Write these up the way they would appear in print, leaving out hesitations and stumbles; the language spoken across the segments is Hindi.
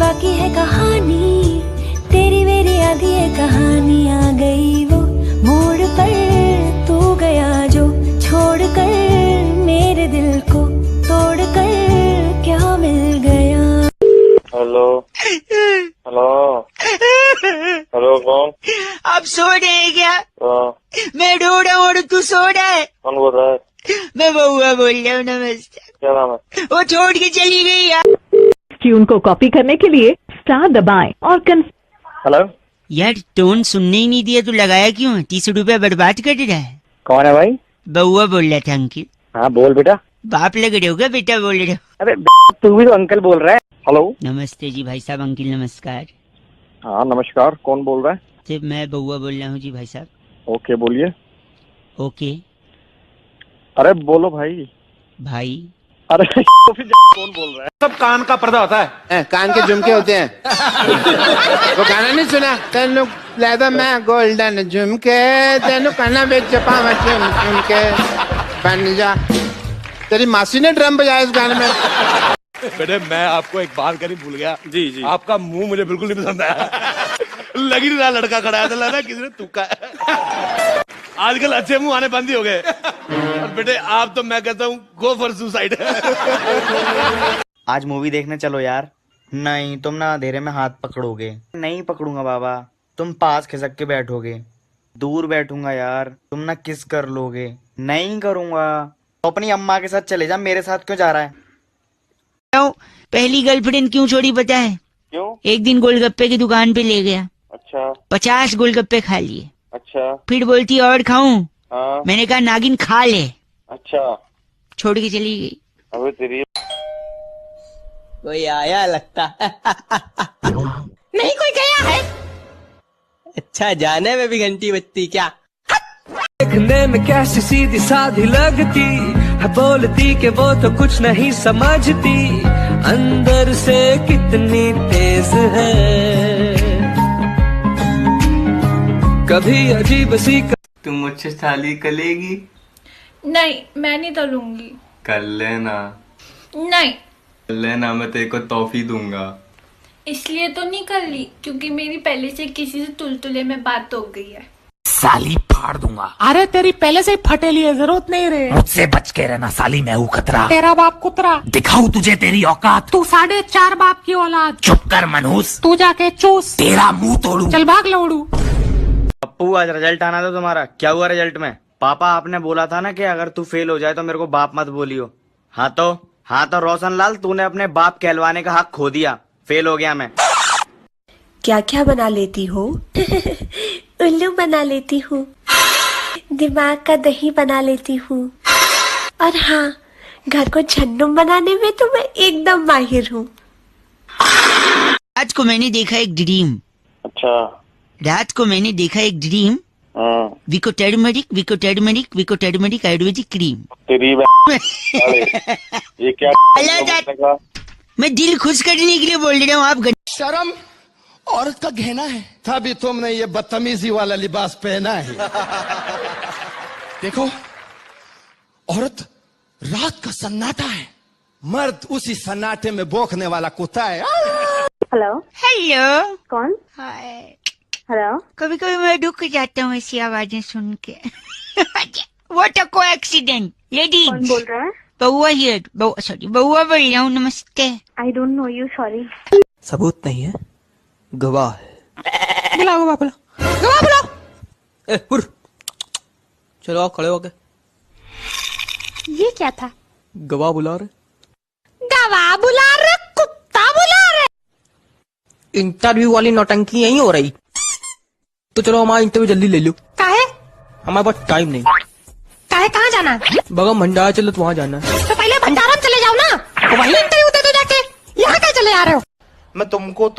बाकी है कहानी, तेरी मेरी आधी है कहानी। आ गई वो मोड़ पर तू गया जो, छोड़ कर मेरे दिल को तोड़ कर क्या मिल गया। हेलो हेलो हेलो, कौन? आप सो रहे हैं क्या? हाँ। मैं रो रहा हूँ और तू सो रहा है। कौन बोल रहा है? मैं बउआ बोल रहा हूँ। नमस्ते। क्या नाम है? वो छोड़ के चली गई यार। ट्यून को कॉपी करने के लिए स्टार दबाएं और हेलो, यार टोन सुनने ही नहीं दिया तो लगाया क्यों? 30 रुपया बर्बाद कर रहा है। कौन है भाई? बउआ बोल रहा था अंकिल। हाँ बोल बेटा। बाप लग रहे हो क्या? बेटा बोल रहे हो? अरे तू भी तो अंकल बोल रहा है। हेलो। नमस्ते जी भाई साहब। अंकिल नमस्कार। हाँ नमस्कार, कौन बोल रहा है? सिर्फ मैं बउआ बोल रहा हूँ जी भाई साहब। ओके बोलिए। ओके अरे बोलो भाई। भाई। अरे कौन बोल रहा है? सब कान का पर्दा होता है, कान के झुमके होते हैं। वो गाना नहीं सुना? तेनू लेदा मैं गोल्डन झुमके, तेनू कहना बेच पावा झुमके बन जा। तेरी मासी ने ड्रम बजाया इस गाने में। बेटे मैं आपको एक बात करी भूल गया। जी जी। आपका मुंह मुझे बिल्कुल नहीं पसंद आया। लगी नहीं रहा लड़का खड़ा है तो लगा किसी ने तुक्का है। आजकल अच्छे मुंह आने बंद ही हो गए। और बेटे आप तो मैं कहता हूँ गो फॉर सुसाइड। आज मूवी देखने चलो यार। नहीं तुम ना अंधेरे में हाथ पकड़ोगे। नहीं पकड़ूंगा बाबा, तुम पास खिसक के बैठोगे। दूर बैठूंगा यार, तुम ना किस कर लोगे। नहीं करूंगा। तो अपनी अम्मा के साथ चले जा, मेरे साथ क्यों जा रहा है? पहली गर्लफ्रेंड क्यों छोड़ी पता है? क्यों? एक दिन गोलगप्पे की दुकान पे ले गया। अच्छा 50 गोलगप्पे खा लिए। अच्छा। फिर बोलती और खाऊं? हाँ। मैंने कहा नागिन खा ले। अच्छा। छोड़ के चली गई। अबे तेरी कोई आया लगता है। नहीं कोई गया है। अच्छा जाने में भी घंटी बजती क्या? देखने में कैसी सीधी साधी लगती है, बोलती कि वो तो कुछ नहीं समझती, अंदर से कितनी तेज है। कभी अजीब सी तुम मुझसे शादी करेगी? नहीं मैं नहीं तलूंगी। कर लेना। नहीं कर लेना, मैं तेरे को तोहफी दूंगा। इसलिए तो नहीं कर ली क्योंकि मेरी पहले से किसी से तुलतुले में बात हो गई है। साली फाड़ दूंगा। अरे तेरी पहले से ही फटेली है, जरूरत नहीं रे। मुझसे बच के रहना साली, मैं हूँ खतरा। तेरा बाप कुतरा। दिखाऊं तुझे तेरी औकात। तू 4.5 बाप की औलाद। चुप कर मनहूस। तू जाके चूस। तेरा मुंह तोड़ू। चल भाग लोड़ू। पप्पू आज रिजल्ट आना था तुम्हारा, क्या हुआ रिजल्ट में? पापा आपने बोला था ना कि अगर तू फेल हो जाए तो मेरे को बाप मत बोलियो। हाँ तो रोशन लाल, तूने अपने बाप कहलवाने का हक खो दिया। फेल हो गया मैं। क्या क्या बना लेती हो? उल्लू बना लेती हूँ, दिमाग का दही बना लेती हूँ, और हाँ घर को झन्नूम बनाने में तो मैं एकदम माहिर हूँ। रात को मैंने देखा एक ड्रीम। अच्छा। रात को मैंने देखा एक dream. Vicco turmeric Ayurvedic cream. तेरी ये क्या? मैं दिल खुश करने के लिए बोल रहा हूँ। आप शर्म औरत का गहना है, तभी तुमने ये बदतमीजी वाला लिबास पहना है। देखो औरत रात का सन्नाटा है, मर्द उसी सन्नाटे में भौंकने वाला कुत्ता है। हेलो हेलो कौन? हाय। हेलो। कभी कभी मैं रुक जाता हूँ ऐसी आवाजें सुन के। What a coincidence. लेडीज। कौन बोल रहा है? बउआ हियर। बउआ बोल रहा हूँ। नमस्ते। I don't know you, sorry. सबूत नहीं है, गवाह है। बुलाओ गवाह, गवाह बुलाओ। चलो आप खड़े हो गए। ये क्या था? गवाह बुला रहे। गवाह बुला रहे, कुत्ता बुला रहे। इंटरव्यू वाली नौटंकी यही हो रही। तो चलो हमारा इंटरव्यू जल्दी ले लो। काहे? हमारे पास टाइम नहीं। काहे कहाँ जाना है? बगम भंडारा चलो तो वहाँ जाना है। तो पहले भंडारा में चले जाओ ना, तो वही इंटरव्यू दे दो जाके। यहाँ क्या चले आ रहे हो? मैं तुमको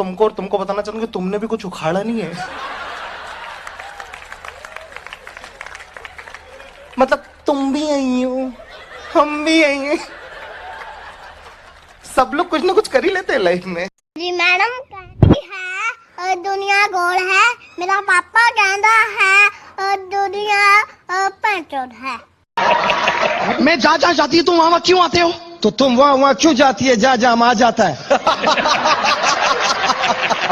बताना चाहूंगा, तुमने भी कुछ उखाड़ा नहीं है। मतलब तुम भी आई हो, हम भी आई हैं, सब लोग कुछ ना कुछ कर ही लेते हैं लाइफ में। जी मैडम कहती है और दुनिया गोल है, मेरा पापा कहता है और दुनिया पैंचोद है। मैं जहाँ जाती हूँ तुम वहाँ क्यों आते हो? तो तुम वहाँ क्यों जाती है? जहाँ हम आ जाता है।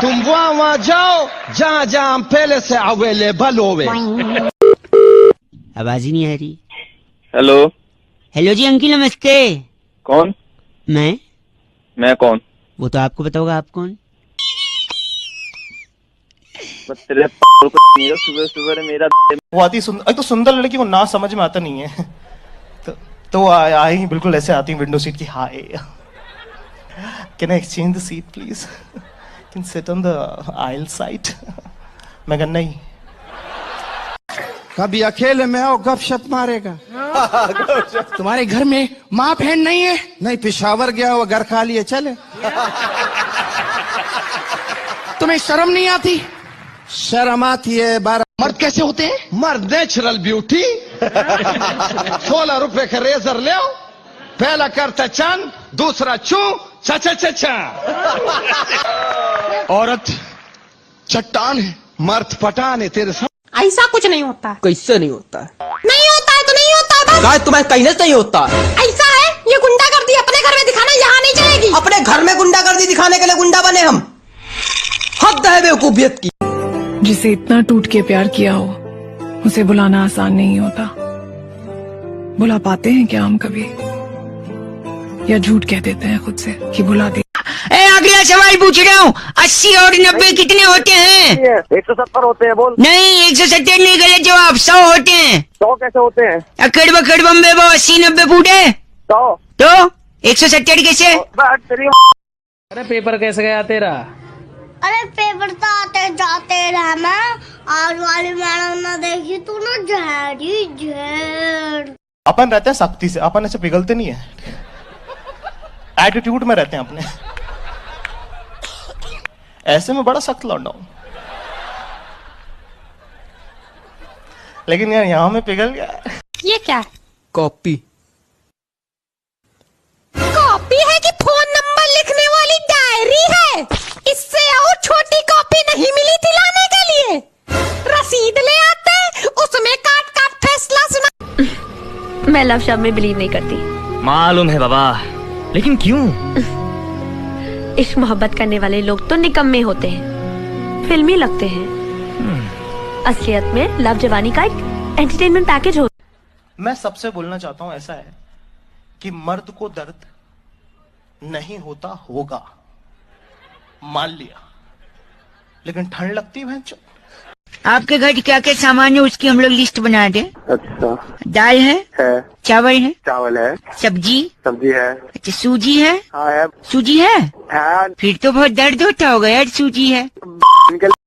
तुम वहाँ जाओ जहाँ जहाँ पहले से अवेलेबल होवे। आवाज ही नहीं आ रही। हेलो। हेलो जी अंकिल नमस्ते। कौन? मैं कौन? वो तो आपको पता होगा, आप कौन? तेरे सुबह सुबह मेरा वो आती सुंदर, एक तो सुंदर लड़की को ना समझ में आता नहीं है तो आई बिल्कुल ऐसे आती विंडो सीट की, hi can I exchange the seat please, can sit on the aisle side. मैं कहा नहीं। कभी अकेले में आओ गपशप मारेगा। तुम्हारे घर में माँ बहन नहीं है? नहीं, पिशावर गया वो घर खा लिए चले। तुम्हें शर्म नहीं आती? शर्म आती है। 12 मर्द कैसे होते हैं? मर्द नेचुरल ब्यूटी। 16 रुपए का रेजर ले आओ, पहला करता चंद, दूसरा चू चा चा चा चा। औरत चट्टान है, मर्द पठान है तेरे साथ। ऐसा कुछ नहीं होता। कैसे नहीं होता? नहीं होता है तो नहीं होता है बस। तुम्हें कहने से नहीं होता। ऐसा है, ये गुंडागर्दी अपने घर में दिखाना यहाँ नहीं चलेगी। अपने घर में गुंडागर्दी दिखाने के लिए गुंडा बने हम? हद है बेवकूफियत की। जिसे इतना टूट के प्यार किया हो उसे बुलाना आसान नहीं होता। बुला पाते हैं क्या हम कभी, या झूठ कह देते हैं खुद से कि बुला दे। अगला सवाल पूछ रहा हूँ, 80 और 90 कितने होते हैं? 170 होते हैं। बोल। नहीं 170 नहीं, गलत जवाब। 100 होते हैं। 100 कैसे होते हैं? अकड़ बकड़ बम्बे वो 80 90 फूटे 100 तो 170 कैसे? अरे पेपर कैसे गया तेरा? अरे पेपर तो आते जाते रहे, मैं आज वाली मैडम ने देखी तू ना झेड़ी झेड़। अपन रहते हैं सख्ती से, अपन ऐसे पिघलते नहीं है, एटीट्यूड में रहते हैं अपने। ऐसे में बड़ा सख्त लौंडा हूं, लेकिन यार यहाँ में पिघल गया। ये क्या है? कॉपी। कॉपी है कि फोन नंबर लिखने वाली डायरी है? इससे और छोटी कॉपी नहीं मिली थी लाने के लिए? रसीद ले आते, उसमें काट काट फैसला सुना। मैं लव शब्द में बिलीव नहीं करती। मालूम है बाबा, लेकिन क्यों? इश्क मोहब्बत करने वाले लोग तो निकम्मे होते हैं, फिल्मी लगते हैं। असलियत में लव जवानी का एक एंटरटेनमेंट पैकेज होता है। मैं सबसे बोलना चाहता हूं ऐसा है कि मर्द को दर्द नहीं होता होगा, मान लिया, लेकिन ठंड लगती है भैंचो। आपके घर क्या क्या सामान है उसकी हम लोग लिस्ट बना दे। अच्छा। दाल है? चावल है? चावल है। सब्जी है। अच्छा सूजी है? हाँ है। सूजी है? फिर तो बहुत दर्द होता होगा यार, सूजी है।